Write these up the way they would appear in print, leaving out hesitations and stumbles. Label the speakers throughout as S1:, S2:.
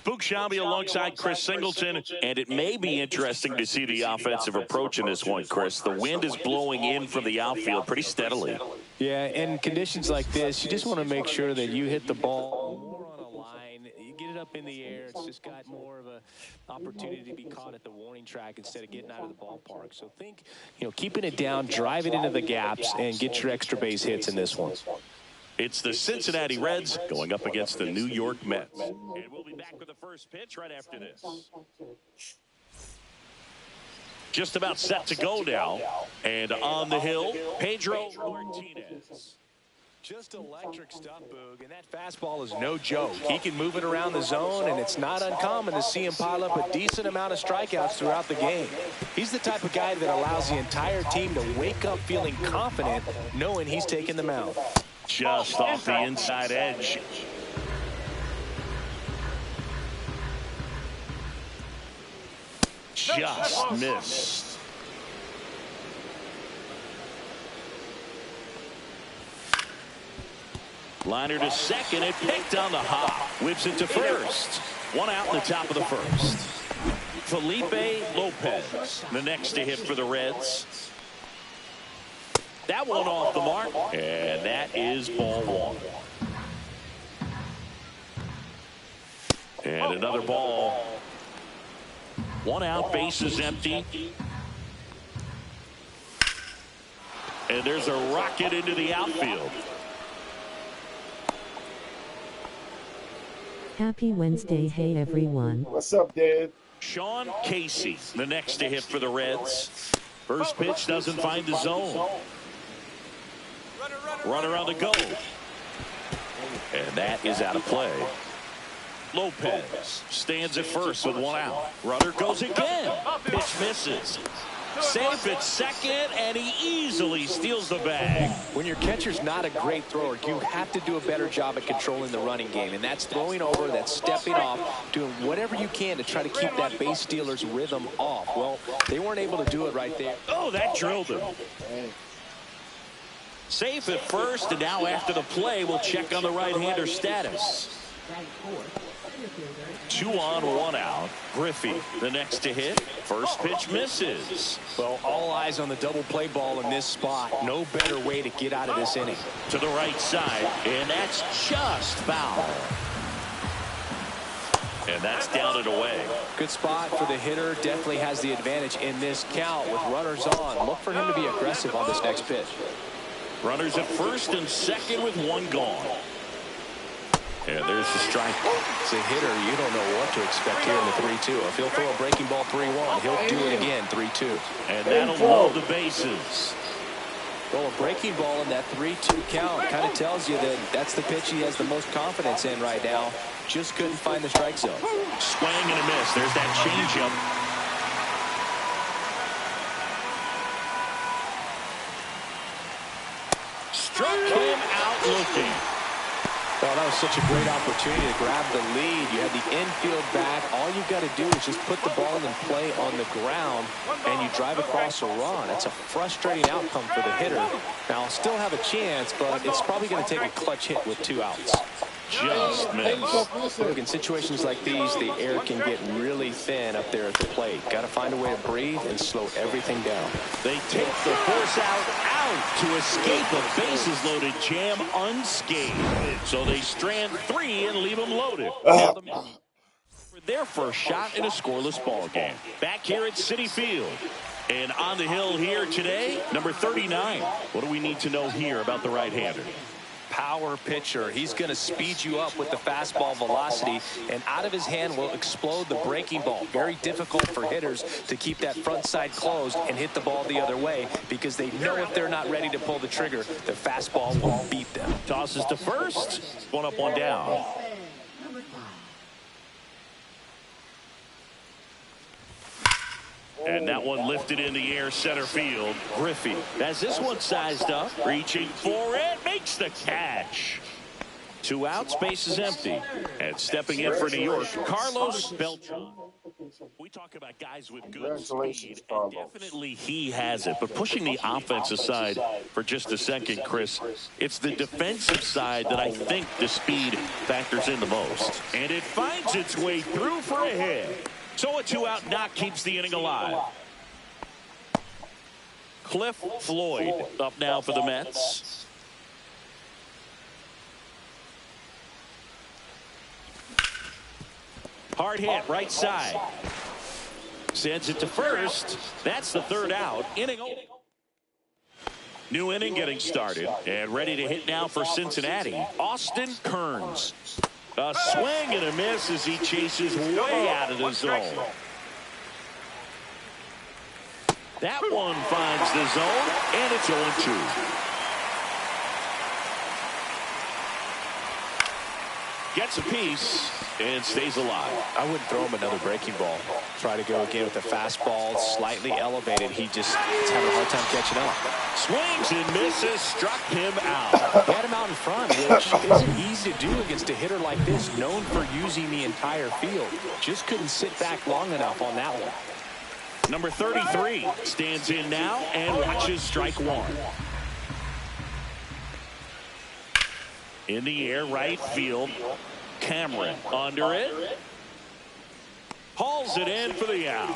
S1: Spook Shabby alongside Chris Singleton, and it may be interesting to see the offensive approach in this one, Chris. The wind is blowing in from the outfield pretty steadily.
S2: Yeah, in conditions like this, you just want to make sure that you hit the ball more on a line. You get it up in the air. It's just got more of an opportunity to be caught at the warning track instead of getting out of the ballpark. So think, keeping it down, drive it into the gaps, and get your extra base hits in this one.
S1: It's the Cincinnati Reds going up against the New York Mets. And we'll be back with the first pitch right after this. Just about set to go now. And on the hill, Pedro Martinez.
S2: Just electric stuff, Boog, and that fastball is no joke. He can move it around the zone, and it's not uncommon to see him pile up a decent amount of strikeouts throughout the game. He's the type of guy that allows the entire team to wake up feeling confident, knowing he's taking the mound.
S1: Just off the inside edge. Just missed. Liner to second. It picked on the hop. Whips it to first. One out in the top of the first. Felipe Lopez, the next to hit for the Reds. That one off the mark, and that is ball one. And another ball. One out, bases empty. And there's a rocket into the outfield.
S3: Happy Wednesday, hey everyone.
S4: What's up, Dad?
S1: Sean Casey, the next to hit for the Reds. First pitch doesn't find the zone. Runner on the go. And that is out of play. Lopez stands at first with one out. Runner goes again. Pitch misses. Safe at second, and he easily steals the bag.
S2: When your catcher's not a great thrower, you have to do a better job at controlling the running game. And that's throwing over, that's stepping off, doing whatever you can to try to keep that base stealer's rhythm off. Well, they weren't able to do it right there.
S1: Oh, that drilled him. Safe at first, and now after the play, we'll check on the right-hander status. 2 on, 1 out. Griffey, the next to hit. First pitch misses.
S2: Well, all eyes on the double play ball in this spot. No better way to get out of this inning.
S1: To the right side, and that's just foul. And that's down and away.
S2: Good spot for the hitter. Definitely has the advantage in this count with runners on. Look for him to be aggressive on this next pitch.
S1: Runners at first and second with one gone. And there's the strike.
S2: As a hitter, you don't know what to expect here in the 3-2. If he'll throw a breaking ball 3-1, he'll do it again 3-2.
S1: And that'll load the bases.
S2: Well, a breaking ball in that 3-2 count kind of tells you that that's the pitch he has the most confidence in right now. Just couldn't find the strike zone.
S1: Swing and a miss. There's that changeup. Struck him out looking.
S2: Well, that was such a great opportunity to grab the lead. You had the infield back. All you've got to do is just put the ball in play on the ground, and you drive across a run. It's a frustrating outcome for the hitter. Now, I'll still have a chance, but it's probably going to take a clutch hit with 2 outs.
S1: Just missed.
S2: Look, in situations like these, the air can get really thin up there at the plate. Got to find a way to breathe and slow everything down.
S1: They take the force out to escape a bases-loaded jam unscathed. So they strand 3 and leave them loaded. For their first shot in a scoreless ball game. Back here at Citi Field. And on the hill here today, number 39. What do we need to know here about the right-hander?
S2: Power pitcher. He's going to speed you up with the fastball velocity, and out of his hand will explode the breaking ball. Very difficult for hitters to keep that front side closed and hit the ball the other way, because they know if they're not ready to pull the trigger, the fastball will beat them.
S1: Tosses to first. 1 up, 1 down. And that one lifted in the air center field. Griffey has this one sized up. Reaching for it. Makes the catch. 2 outs. Base is empty. And stepping in for New York, Carlos Beltran. We talk about guys with good speed, and definitely he has it. But pushing the offense aside for just a second, Chris, it's the defensive side that I think the speed factors in the most. And it finds its way through for a hit. So a 2-out knock keeps the inning alive. Cliff Floyd up now for the Mets. Hard hit, right side. Sends it to first. That's the 3rd out. Inning over. New inning getting started. And ready to hit now for Cincinnati. Austin Kearns. A swing and a miss as he chases way out of the zone. That one finds the zone, and it's 0-2. Gets a piece and stays alive.
S2: I wouldn't throw him another breaking ball. Try to go again with the fastball slightly elevated. He just is having a hard time catching up.
S1: Swings and misses, struck him out.
S2: He had him out in front, which isn't easy to do against a hitter like this, known for using the entire field. Just couldn't sit back long enough on that one.
S1: Number 33 stands in now and watches strike one. In the air, right field. Cameron under it. Hauls it in for the out.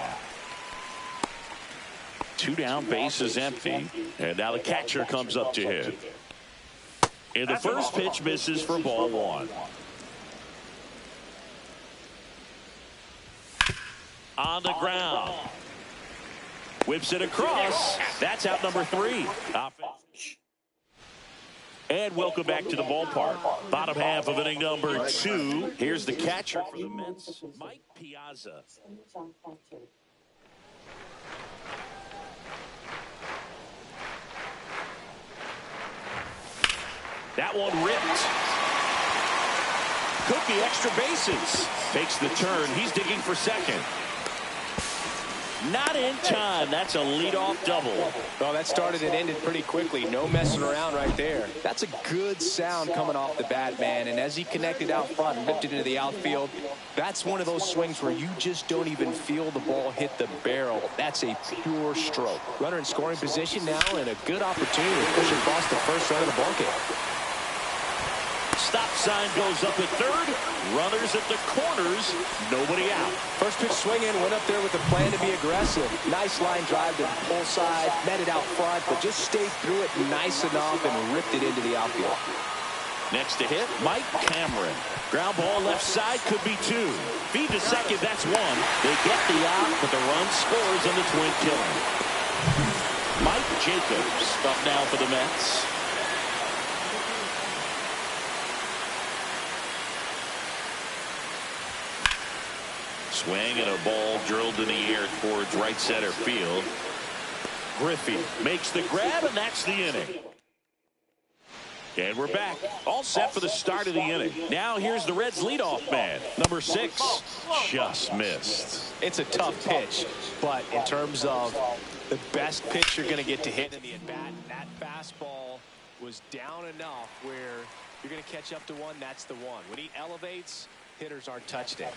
S1: 2 down, bases empty. And now the catcher comes up to hit. And the first pitch misses for ball 1. On the ground. Whips it across. That's out number 3. And welcome back to the ballpark. Bottom half of inning number 2. Here's the catcher for the Mets, Mike Piazza. That one ripped. Cookie extra bases. Takes the turn. He's digging for second. Not in time. That's a leadoff double.
S2: Well, that started and ended pretty quickly. No messing around right there. That's a good sound coming off the bat, man. And as he connected out front and ripped it into the outfield, that's one of those swings where you just don't even feel the ball hit the barrel. That's a pure stroke. Runner in scoring position now, and a good opportunity to push across the first side of the ballgame.
S1: Stop sign goes up at third. Runners at the corners. Nobody out.
S2: First pitch swinging, went up there with a plan to be aggressive. Nice line drive to the pull side, met it out front, but just stayed through it nice enough and ripped it into the outfield.
S1: Next to hit, Mike Cameron. Ground ball left side, could be 2. Feed to second, that's 1. They get the out, but the run scores on the twin killing. Mike Jacobs up now for the Mets. Swing and a ball drilled in the air towards right center field. Griffey makes the grab, and that's the inning. And we're back. All set for the start of the inning. Now here's the Reds' leadoff man. Number 6 just missed.
S2: It's a tough pitch, but in terms of the best pitch you're going to get to hit in the at-bat, that fastball was down enough where you're going to catch up to one, that's the one. When he elevates, hitters aren't touched it.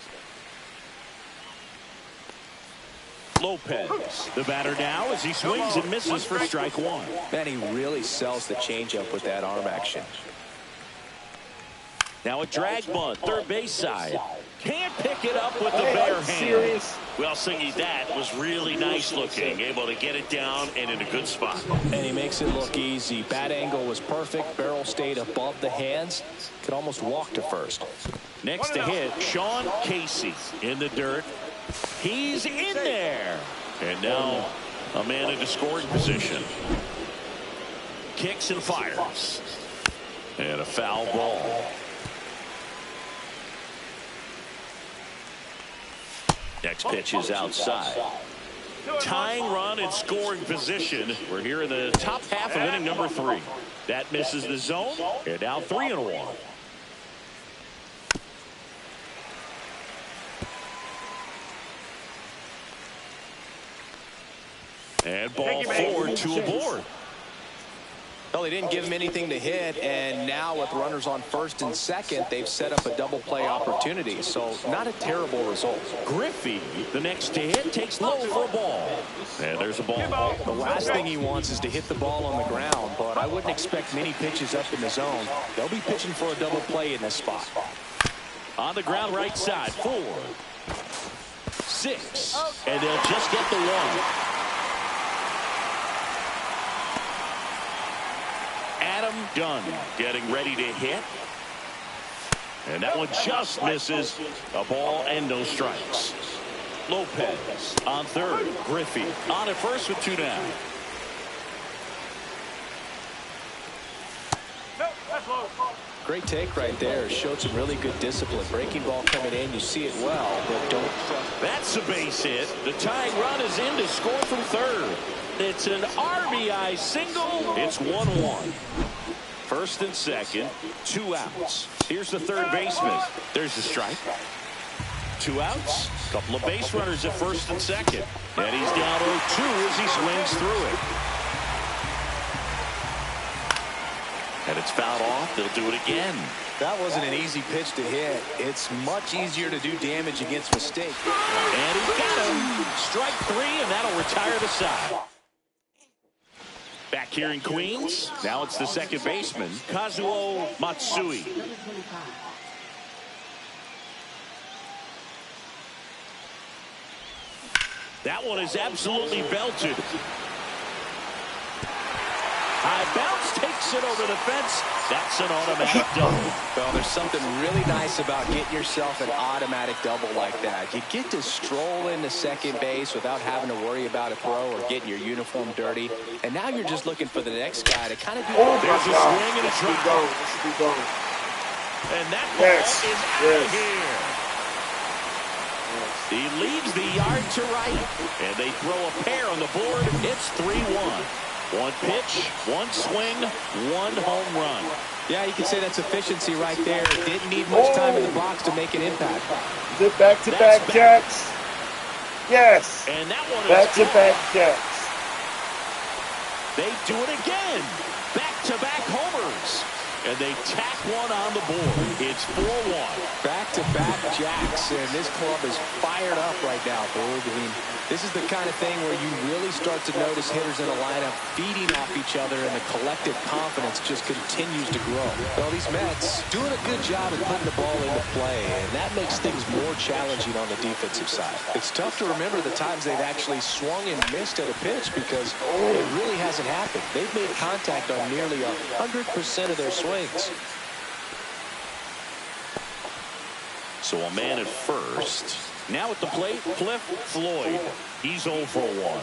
S1: Lopez, the batter now, as he swings and misses for strike 1.
S2: Man, he really sells the changeup with that arm action.
S1: Now a drag bunt, third base side. Can't pick it up with the bare hand. Well, Singy, that was really nice looking. Able to get it down and in a good spot.
S2: And he makes it look easy. Bat angle was perfect. Barrel stayed above the hands. Could almost walk to first.
S1: Next to hit, Sean Casey in the dirt. He's in there. And now a man into scoring position. Kicks and fires. And a foul ball. Next pitch is outside. Tying run in scoring position. We're here in the top half of inning number 3. That misses the zone. And now 3-1. And ball 4, 2 aboard.
S2: Well, they didn't give him anything to hit, and now with runners on first and second, they've set up a double play opportunity. So not a terrible result.
S1: Griffey, the next to hit, takes low for a ball. And there's a ball.
S2: The last thing he wants is to hit the ball on the ground, but I wouldn't expect many pitches up in the zone. They'll be pitching for a double play in this spot.
S1: On the ground right side, 4, 6, and they'll just get the 1. Adam Dunn getting ready to hit. And that one just misses. A ball and no strikes. Lopez on third. Griffey on at first with 2 down.
S2: Great take right there. Showed some really good discipline. Breaking ball coming in. You see it well, but don't trust.
S1: That's a base hit. The tying run is in to score from third. It's an RBI single. It's 1-1. First and second, 2 outs. Here's the third baseman. There's the strike. 2 outs. Couple of base runners at first and second. And he's down 0-2 as he swings through it. And it's fouled off. They'll do it again.
S2: That wasn't an easy pitch to hit. It's much easier to do damage against mistake.
S1: And he got him. Strike 3, and that'll retire the side. Back here in Queens, now it's the second baseman, Kazuo Matsui. That one is absolutely belted. High bounce takes it over the fence. That's an automatic double.
S2: Well, there's something really nice about getting yourself an automatic double like that. You get to stroll into second base without having to worry about a throw or getting your uniform dirty. And now you're just looking for the next guy to kind of do.
S1: There's a swing and a drop. And that ball is out of here. He leaves the yard to right. And they throw a pair on the board. It's 3-1. 1 pitch, 1 swing, 1 home run.
S2: Yeah, you can say that's efficiency right there. It didn't need much time in the box to make an impact.
S4: Is it back-to-back jacks? Yes.
S1: And that one
S4: back-to-back jacks.
S1: They do it again. Back-to-back homers. And they tack one on the board. It's 4-1.
S2: Back-to-back jacks, and this club is fired up right now, dude. I mean, this is the kind of thing where you really start to notice hitters in a lineup feeding off each other, and the collective confidence just continues to grow. Well, these Mets doing a good job of putting the ball into play, and that makes things more challenging on the defensive side. It's tough to remember the times they've actually swung and missed at a pitch because it really hasn't happened. They've made contact on nearly 100% of their swings.
S1: So a man at first. Now at the plate, Cliff Floyd. He's 0 for 1.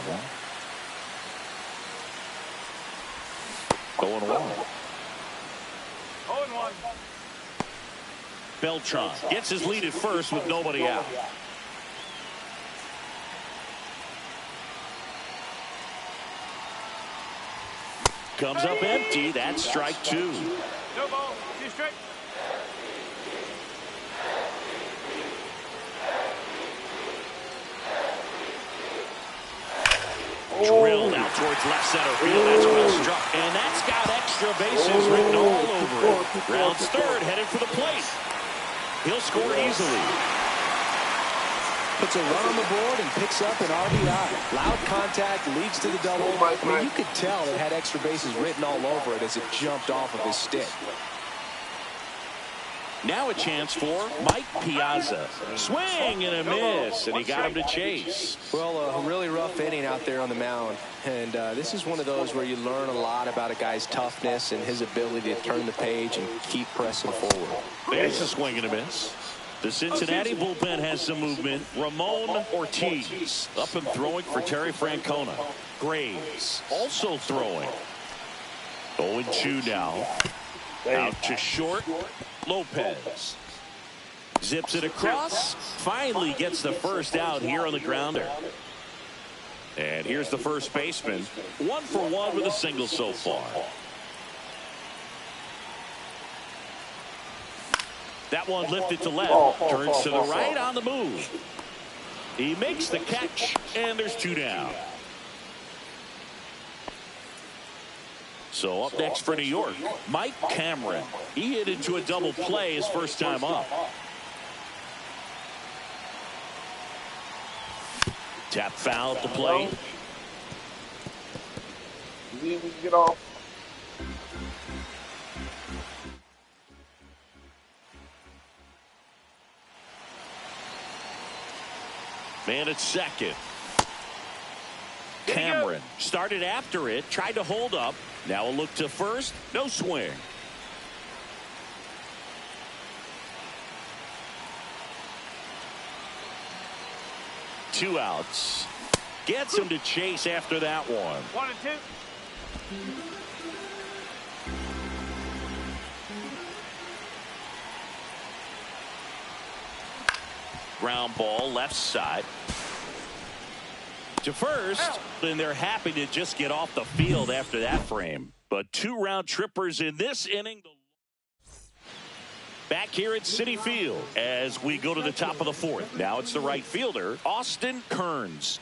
S1: 0-1. Beltran gets his lead at first with nobody out. Comes up empty. That's strike 2.
S5: No ball, 2 straight.
S1: Drilled out towards left center field. That's well struck. And that's got extra bases written all over it. Rounds third, headed for the plate. He'll score easily.
S2: Puts a run on the board and picks up an RBI. Loud contact leads to the double. I mean, you could tell it had extra bases written all over it as it jumped off of his stick.
S1: Now a chance for Mike Piazza. Swing and a miss, and he got him to chase.
S2: Well, a really rough inning out there on the mound. And this is one of those where you learn a lot about a guy's toughness and his ability to turn the page and keep pressing forward.
S1: There's a swing and a miss. The Cincinnati bullpen has some movement. Ramon Ortiz up and throwing for Terry Francona. Graves also throwing. 0-2 now. Out to short. Lopez zips it across. Finally gets the first out here on the grounder. And here's the first baseman. 1 for 1 with a single so far. That one lifted to left. Turns to the right on the move. He makes the catch, and there's 2 down. So up next for New York, Mike Cameron. He hit into a double play his first time up. Tap foul at the plate.
S4: You can get off.
S1: Man at second. Cameron started after it, tried to hold up. Now a look to first, no swing. Two outs. Gets him to chase after that one.
S5: 1 and 2.
S1: Ground ball left side to first, and they're happy to just get off the field after that frame. But 2 round trippers in this inning. Back here at Citi Field as we go to the top of the 4th. Now it's the right fielder, Austin Kearns.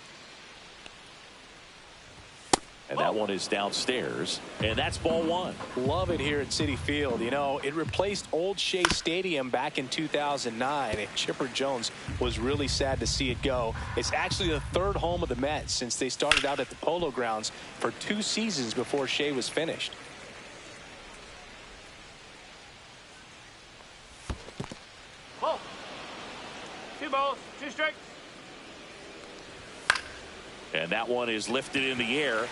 S1: And that one is downstairs, and that's ball 1.
S2: Love it here at Citi Field. You know, it replaced Old Shea Stadium back in 2009, and Chipper Jones was really sad to see it go. It's actually the 3rd home of the Mets since they started out at the Polo Grounds for 2 seasons before Shea was finished.
S5: Ball. 2 balls, 2 strikes.
S1: And that one is lifted in the air.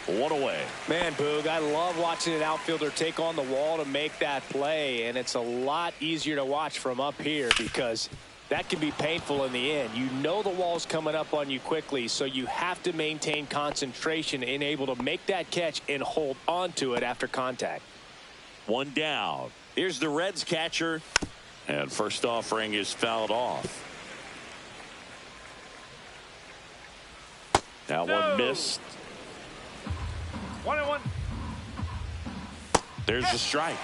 S1: 1 away.
S2: Man, Boog, I love watching an outfielder take on the wall to make that play, and it's a lot easier to watch from up here because that can be painful in the end. You know the wall's coming up on you quickly, so you have to maintain concentration and able to make that catch and hold on to it after contact.
S1: 1 down. Here's the Reds catcher, and first offering is fouled off. That one missed.
S5: 1 and 1.
S1: There's the strike.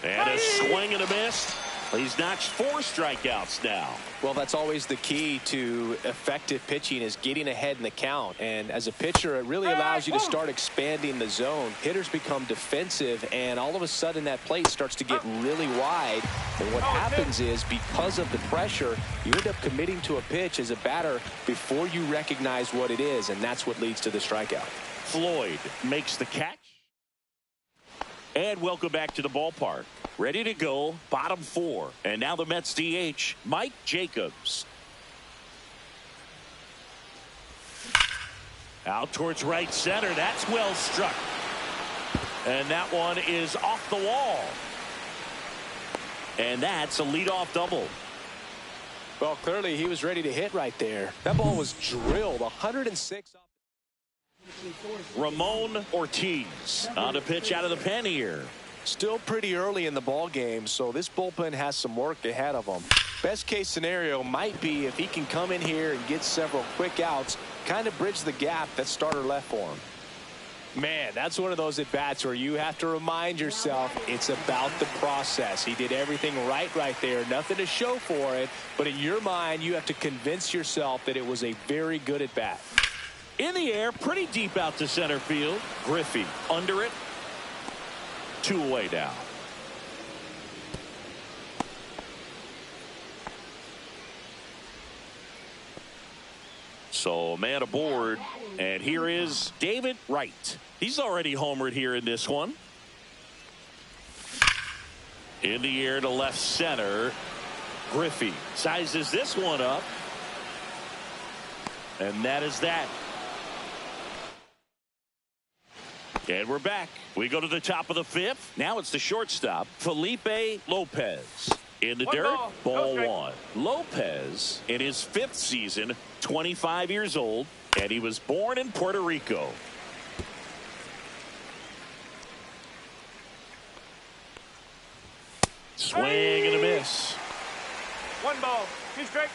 S1: And a swing and a miss. He's notched 4 strikeouts now.
S2: Well, that's always the key to effective pitching is getting ahead in the count. And as a pitcher, it really allows you to start expanding the zone. Hitters become defensive, and all of a sudden that plate starts to get really wide. And what happens is because of the pressure, you end up committing to a pitch as a batter before you recognize what it is, and that's what leads to the strikeout.
S1: Floyd makes the catch. And welcome back to the ballpark. Ready to go, bottom 4. And now the Mets DH, Mike Jacobs. Out towards right center. That's well struck. And that one is off the wall. And that's a leadoff double.
S2: Well, clearly he was ready to hit right there. That ball was drilled 106.
S1: Ramon Ortiz on the pitch out of the pen here.
S2: Still pretty early in the ball game, so this bullpen has some work ahead of them. Best case scenario might be if he can come in here and get several quick outs, kind of bridge the gap that starter left for him. Man, that's one of those at-bats where you have to remind yourself it's about the process. He did everything right there. Nothing to show for it, but in your mind, you have to convince yourself that it was a very good at-bat.
S1: In the air, pretty deep out to center field. Griffey under it. 2 away now. So a man aboard, and here is David Wright. He's already homered here in this one. In the air to left center. Griffey sizes this one up. And that is that. And we're back. We go to the top of the 5th. Now it's the shortstop, Felipe Lopez. In the dirt, ball 1. Lopez, in his 5th season, 25 years old, and he was born in Puerto Rico. Swing and a miss.
S5: 1 ball, 2 strikes.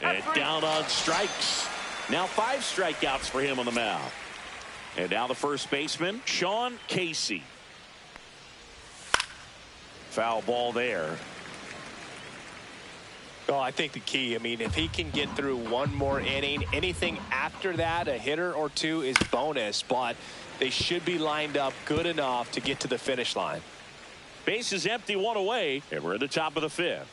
S1: And down on strikes. Now 5 strikeouts for him on the mound. And now the first baseman, Sean Casey. Foul ball there.
S2: Well, I think the key, I mean, if he can get through one more inning, anything after that, a hitter or two is bonus, but they should be lined up good enough to get to the finish line.
S1: Base is empty, one away, and we're at the top of the fifth.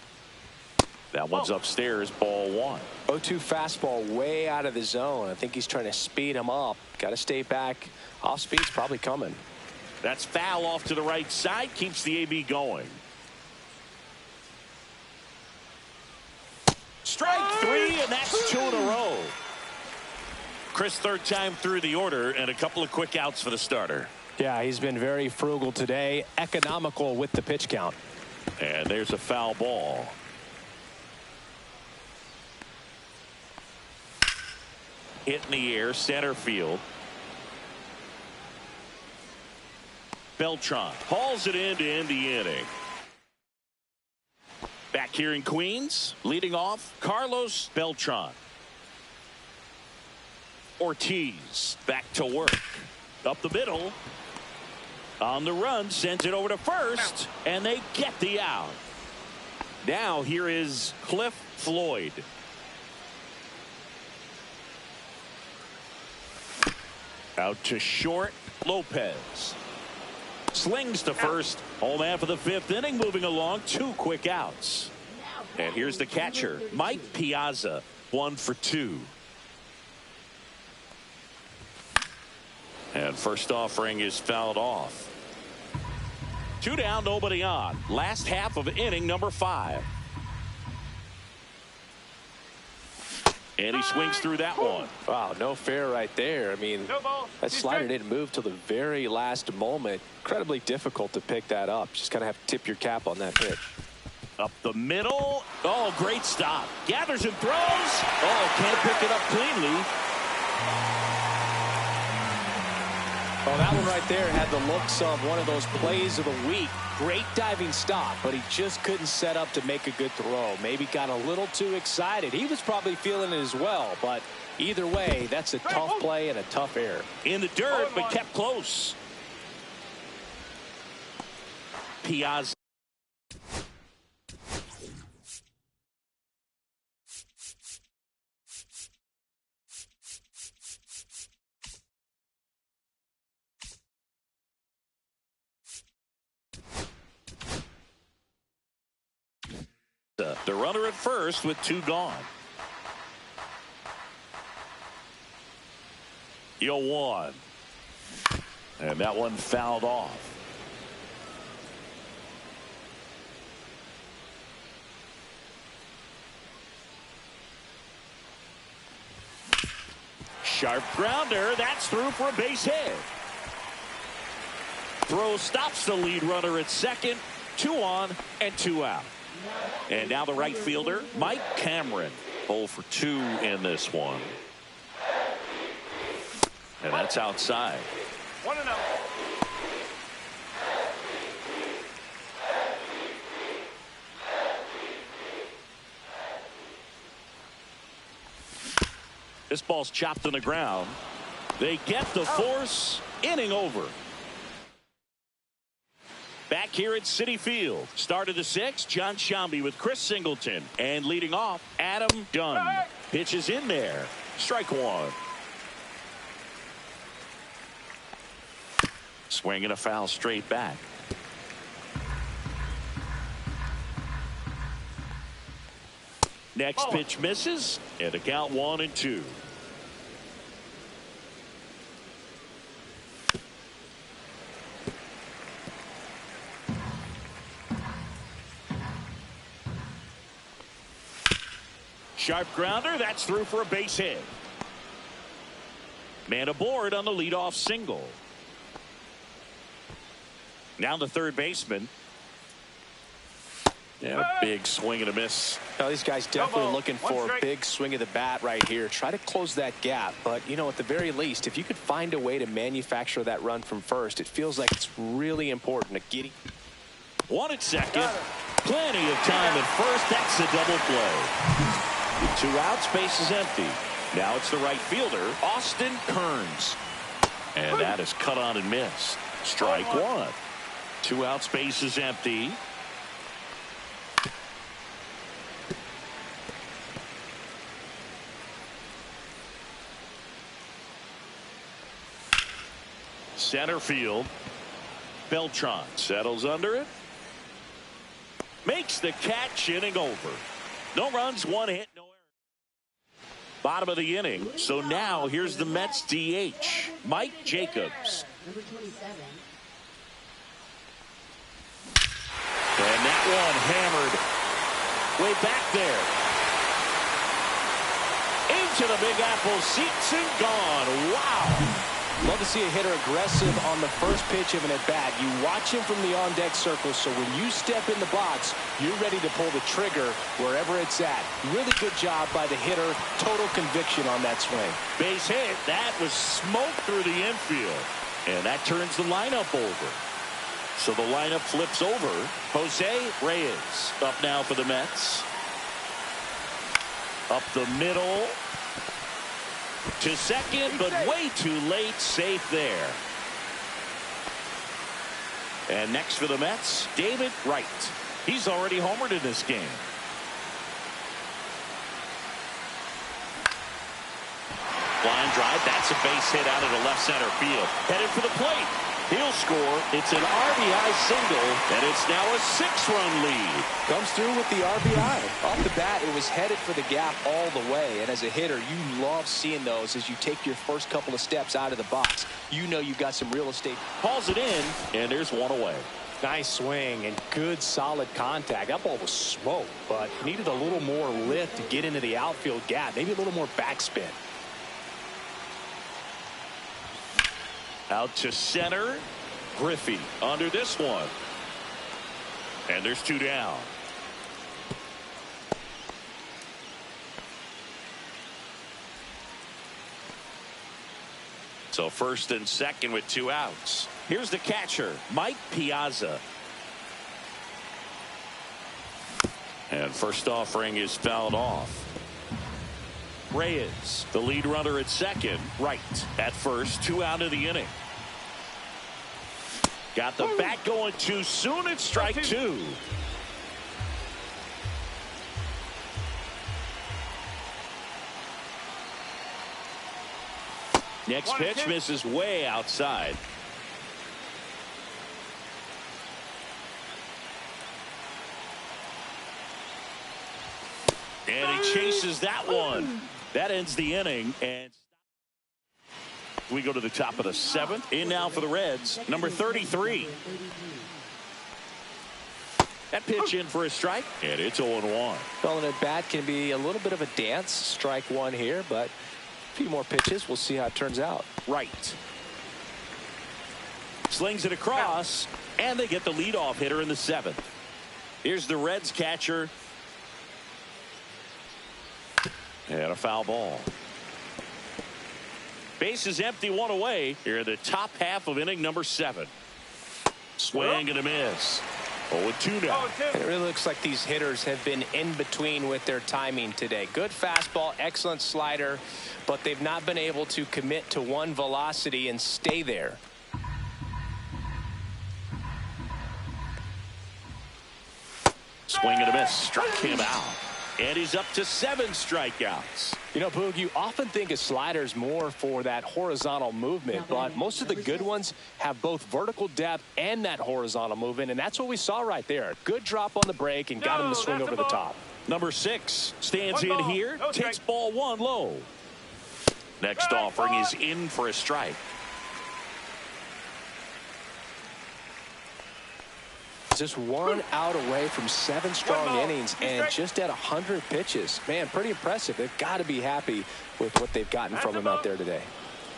S1: That one's upstairs, ball one.
S2: 0-2 fastball way out of the zone. I think he's trying to speed him up. Got to stay back. Off speed's probably coming.
S1: That's foul off to the right side, keeps the AB going. Strike three, and that's 2 in a row. Chris, third time through the order, and a couple of quick outs for the starter.
S2: Yeah, he's been very frugal today, economical with the pitch count.
S1: And there's a foul ball. Hit in the air, center field. Beltran hauls it in to end the inning. Back here in Queens, leading off, Carlos Beltran. Ortiz back to work. Up the middle. On the run, sends it over to first, and they get the out. Now here is Cliff Floyd. Out to short, Lopez. Slings to first. Home half of the fifth inning, moving along, 2 quick outs. And here's the catcher, Mike Piazza, 1 for 2. And first offering is fouled off. 2 down, nobody on. Last half of inning number 5. And he swings through that one.
S2: Wow, no fair right there. I mean, that slider didn't move till the very last moment. Incredibly difficult to pick that up. Just kind of have to tip your cap on that pitch.
S1: Up the middle. Oh, great stop. Gathers and throws. Oh, can't pick it up cleanly.
S2: Oh, that one right there had the looks of one of those plays of the week. Great diving stop, but he just couldn't set up to make a good throw. Maybe got a little too excited. He was probably feeling it as well, but either way, that's a tough play and a tough error.
S1: In the dirt, but kept close. Piazza. The runner at first with 2 gone. 0-1. And that one fouled off. Sharp grounder. That's through for a base hit. Throw stops the lead runner at second. 2 on and 2 out. And now the right fielder, Mike Cameron, 0 for 2 in this one. And that's outside.
S5: 1-0.
S1: This ball's chopped on the ground. They get the force. Inning over. Back here at Citi Field. Start of the 6th, John Sciambi with Chris Singleton. And leading off, Adam Dunn. Pitches in there. Strike 1. Swinging a foul straight back. Next pitch misses. And the count 1-2. Sharp grounder. That's through for a base hit. Man aboard on the leadoff single. Now the third baseman. And a big swing and a miss.
S2: Now, these guys definitely looking for a big swing of the bat right here. Try to close that gap. But, you know, at the very least, if you could find a way to manufacture that run from first, it feels like it's really important to get.
S1: 1 at second. Plenty of time at first. That's a double play. With 2 outs, base is empty. Now it's the right fielder, Austin Kearns. And that is cut on and missed. Strike 1. 2 outs, base is empty. Center field. Beltran settles under it. Makes the catch, inning over. No runs, one hit, no error. Bottom of the inning. So now here's the Mets DH, Mike Jacobs.
S6: Number 27.
S1: And that one hammered way back there. Into the Big Apple, seats and gone. Wow.
S2: Love to see a hitter aggressive on the first pitch of an at-bat. You watch him from the on-deck circle, so when you step in the box, you're ready to pull the trigger wherever it's at. Really good job by the hitter. Total conviction on that swing.
S1: Base hit. That was smoke through the infield. And that turns the lineup over. So the lineup flips over. Jose Reyes up now for the Mets. Up the middle. To second, but way too late. Safe there. And next for the Mets, David Wright. He's already homered in this game. Line drive. That's a base hit out of the left center field. Headed for the plate. He'll score. It's an RBI single, and it's now a 6-run lead.
S2: Comes through with the RBI. Off the bat, it was headed for the gap all the way. And as a hitter, you love seeing those as you take your first couple of steps out of the box. You know you've got some real estate.
S1: Calls it in, and there's one away.
S2: Nice swing and good solid contact. That ball was smoke, but needed a little more lift to get into the outfield gap. Maybe a little more backspin.
S1: Out to center. Griffey under this one. And there's 2 down. So first and second with 2 outs. Here's the catcher, Mike Piazza. And first offering is fouled off. Reyes, the lead runner at second. Right at first, 2 out of the inning. Got the bat going too soon. It's strike 2. Next pitch misses way outside. And he chases that one. That ends the inning. And we go to the top of the 7th. In now for the Reds, number 33. That pitch in for a strike, and it's 0-1.
S2: Calling at bat can be a little bit of a dance. Strike 1 here, but a few more pitches. We'll see how it turns out.
S1: Right. Slings it across, and they get the leadoff hitter in the 7th. Here's the Reds catcher. And a foul ball. Base is empty, 1 away. Here in the top half of inning number 7. Swing and a miss. 0-2 now.
S2: And it really looks like these hitters have been in between with their timing today. Good fastball, excellent slider, but they've not been able to commit to one velocity and stay there.
S1: Swing and a miss. Struck him out. And he's up to 7 strikeouts.
S2: You know, Boog, you often think a slider's more for that horizontal movement, but most of the good ones have both vertical depth and that horizontal movement, and that's what we saw right there. Good drop on the break and got him to swing over the top.
S1: Number 6 stands in here, takes ball 1 low. Next offering is in for a strike.
S2: Just 1 out away from 7 strong innings and just at 100 pitches. Man, pretty impressive. They've got to be happy with what they've gotten from him out there today.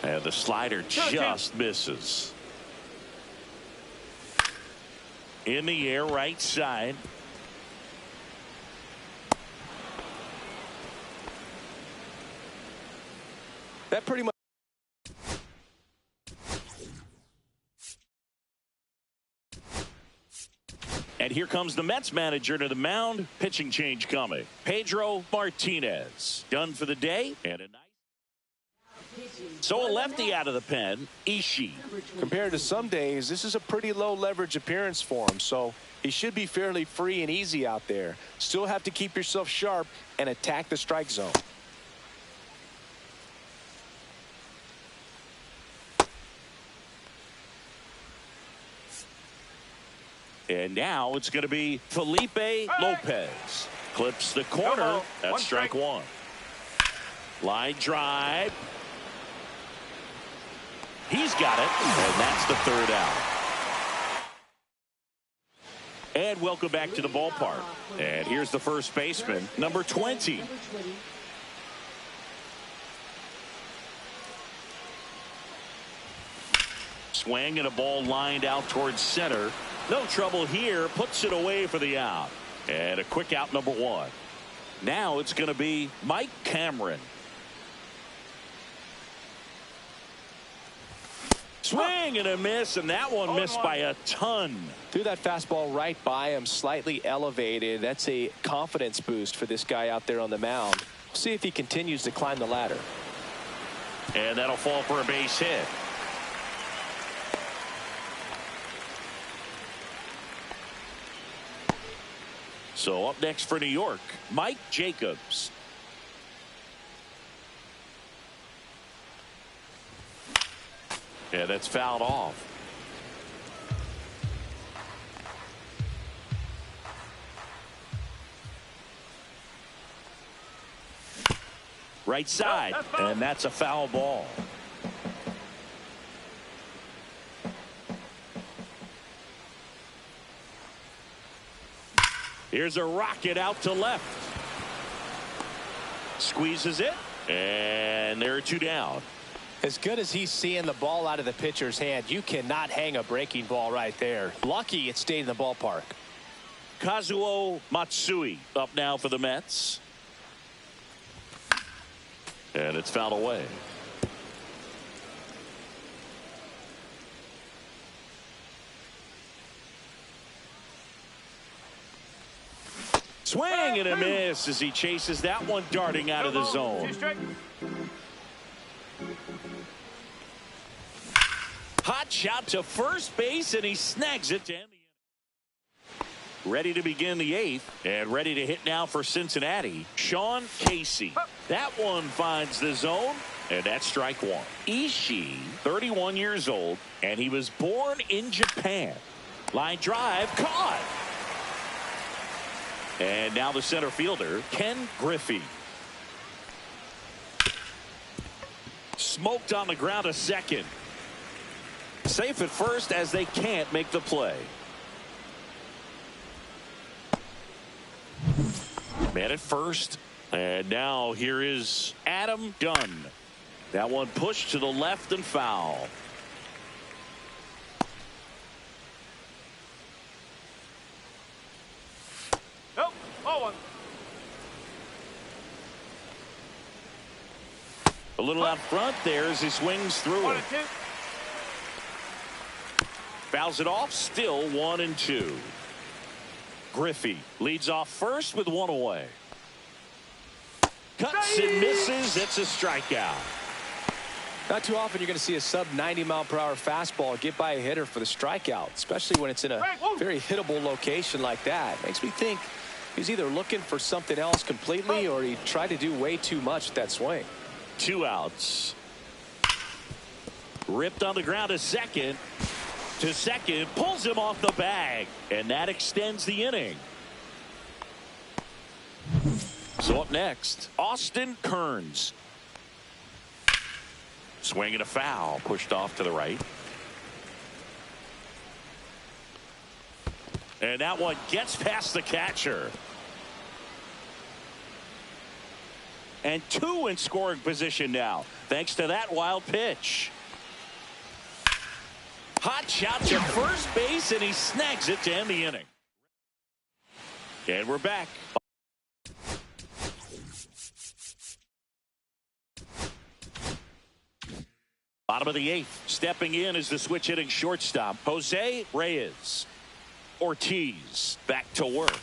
S1: And the slider just misses. In the air, right side.
S2: That pretty much.
S1: And here comes the Mets manager to the mound. Pitching change coming. Pedro Martinez done for the day. And a nice. So a lefty out of the pen, Ishii.
S2: Compared to some days, this is a pretty low leverage appearance for him, so he should be fairly free and easy out there. Still have to keep yourself sharp and attack the strike zone.
S1: And now it's going to be Felipe Lopez. Clips the corner. That's strike one. Line drive. He's got it, and that's the third out. And welcome back to the ballpark. And here's the first baseman, number 20. Swing and a ball lined out towards center. No trouble here. Puts it away for the out. And a quick out, number one. Now it's going to be Mike Cameron. Swing and a miss, and that one missed by a ton.
S2: Threw that fastball right by him, slightly elevated. That's a confidence boost for this guy out there on the mound. We'll see if he continues to climb the ladder.
S1: And that'll fall for a base hit. So up next for New York, Mike Jacobs. Yeah, that's fouled off. Right side, and that's a foul ball. Here's a rocket out to left. Squeezes it, and there are two down.
S2: As good as he's seeing the ball out of the pitcher's hand, you cannot hang a breaking ball right there. Lucky it stayed in the ballpark.
S1: Kazuo Matsui up now for the Mets. And it's fouled away. Swing and a miss as he chases that one darting out of the zone. Hot shot to first base, and he snags it to end the inning. Ready to begin the eighth, and ready to hit now for Cincinnati, Sean Casey. That one finds the zone, and that's strike one. Ishii, 31 years old, and he was born in Japan. Line drive, caught. And now the center fielder, Ken Griffey. Smoked on the ground a second. Safe at first as they can't make the play. Man at first. And now here is Adam Dunn. That one pushed to the left and foul.
S5: Nope. Oh, one.
S1: A little out front there as he swings through
S5: One
S1: it.
S5: and two.
S1: Fouls it off, still 1-2. Griffey leads off first with one away. Cuts and misses. It's a strikeout.
S2: Not too often you're going to see a sub-90-mile-per-hour fastball get by a hitter for the strikeout, especially when it's in a very hittable location like that. Makes me think he's either looking for something else completely or he tried to do way too much with that swing.
S1: Two outs. Ripped on the ground to second. Pulls him off the bag, and that extends the inning. So up next, Austin Kearns. Swinging a foul, pushed off to the right. And that one gets past the catcher. And two in scoring position now, thanks to that wild pitch. Hot shot to first base, and he snags it to end the inning. And we're back. Bottom of the eighth. Stepping in is the switch hitting shortstop, Jose Reyes. Ortiz back to work.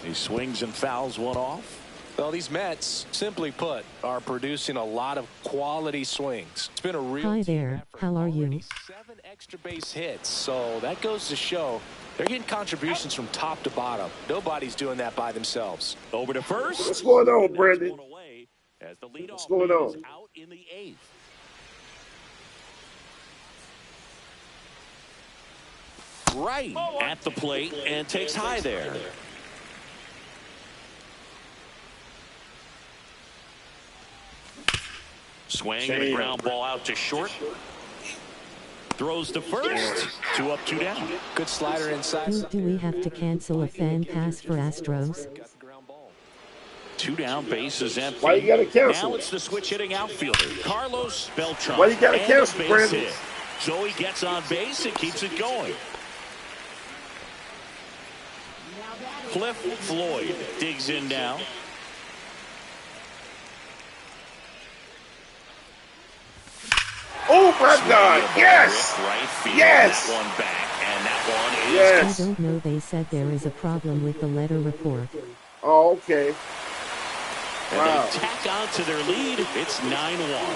S1: He swings and fouls one off.
S2: Well, these Mets, simply put, are producing a lot of quality swings. It's been a real
S3: Hi
S2: team
S3: there,
S2: effort.
S3: how are you?
S2: Already 7 extra base hits, so that goes to show they're getting contributions from top to bottom. Nobody's doing that by themselves.
S1: Over to first.
S4: What's going on, Brandon?
S1: As the leadoff
S4: What's going
S1: man
S4: on?
S1: is out in the eighth. right at the plate and takes high there. Swing and a ground ball out to short. Throws to first. 2 up, 2 down.
S2: Good slider inside.
S3: Do we have to cancel a fan pass for Astros?
S1: 2 down, bases empty.
S4: Why you gotta cancel?
S1: Now it's the switch hitting outfielder, Carlos Beltran.
S4: Why you gotta
S1: and
S4: cancel,
S1: a base
S4: Brandon?
S1: hit. So he gets on base and keeps it going. Cliff Floyd digs in now.
S4: Oh my God! Yes!
S1: Right field.
S4: Yes!
S1: That one back, and that one is.
S4: Yes!
S3: I don't know, they said there is a problem with the letter report.
S4: Oh, okay.
S1: And
S4: Wow.
S1: they tack on to their lead. It's 9-1.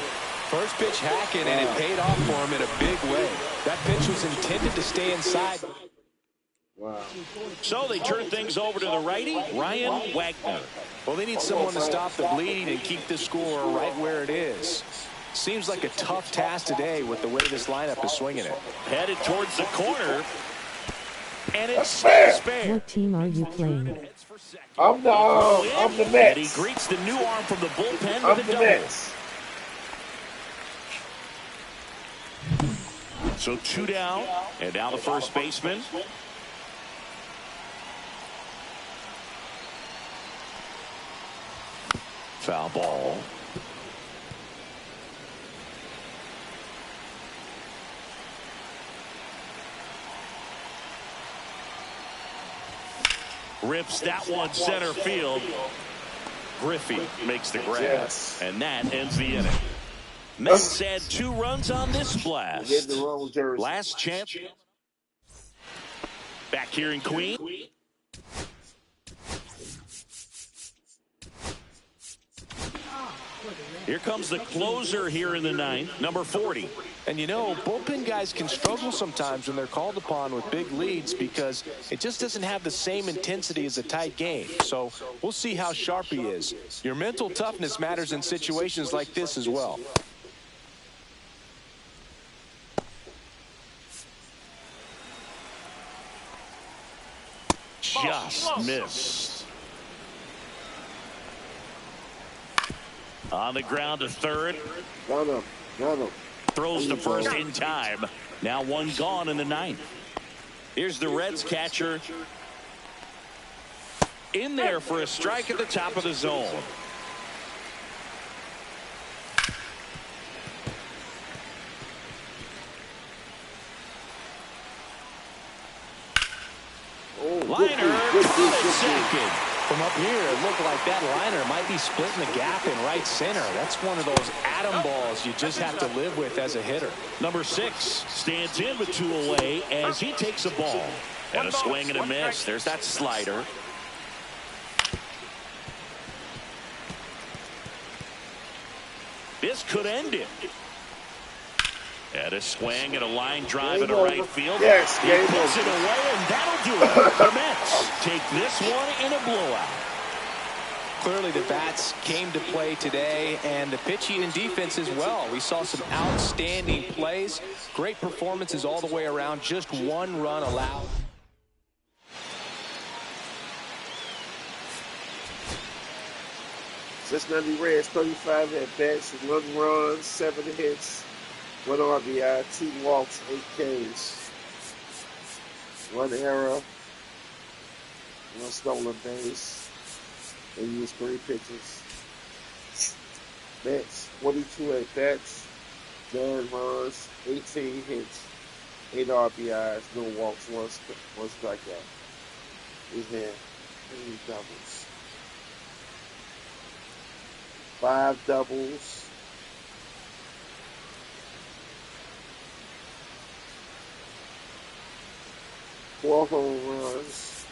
S2: First pitch hacking, and it paid off for him in a big way. That pitch was intended to stay inside.
S4: Wow.
S1: So they turn things over to the righty, Ryan Wagner.
S2: Well, they need someone to stop the bleed and keep this score right where it is. Seems like a tough task today with the way this lineup is swinging it.
S1: Headed towards the corner. And it's
S4: fair.
S1: spare.
S3: What team are you playing?
S4: I'm the
S1: And
S4: Mets.
S1: he greets the new arm from the bullpen
S4: I'm
S1: with a
S4: the
S1: double.
S4: Mets.
S1: So 2 down, and now the first baseman. Foul ball. Rips that one center field. Griffey makes the grab.
S4: Yes.
S1: And that ends the inning. Mets had 2 runs on this blast.
S4: Get the wrong jersey.
S1: Last chance. Back here in Queen. Here comes the closer here in the 9th, number 40.
S2: And you know, bullpen guys can struggle sometimes when they're called upon with big leads because it just doesn't have the same intensity as a tight game. So we'll see how sharp he is. Your mental toughness matters in situations like this as well.
S1: Just missed. On the ground to third.
S4: Got him.
S1: Throws to first in time. Now 1 gone in the 9th. Here's the Reds catcher. In there for a strike at the top of the zone. Liner
S4: Good.
S1: second.
S2: From up here, it looked like that liner might be splitting the gap in right center. That's one of those atom balls you just have to live with as a hitter.
S1: Number 6 stands in with 2 away as he takes a ball. And a swing and a miss. There's that slider. This could end it. And a swing and a line drive into right field.
S4: Yes,
S1: He puts it away, and that'll do it. The Mets take this one in a blowout.
S2: Clearly the bats came to play today, and the pitching and defense as well. We saw some outstanding plays, great performances all the way around, just 1 run allowed.
S4: Cincinnati Reds 35 at bats, 11 runs, 7 hits, 1 RBI, 2 walks, 8 Ks, 1 error, 1 stolen base. They used 3 pitches. Mets 42 at bats, 9 runs, 18 hits, 8 RBIs, no walks, 1 strikeout. We had 3 doubles. 5 doubles. 4 home runs.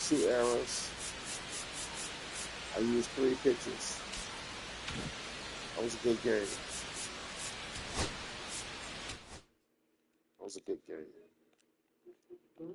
S4: 2 errors. I used 3 pitches. That was a good game. That was a good game.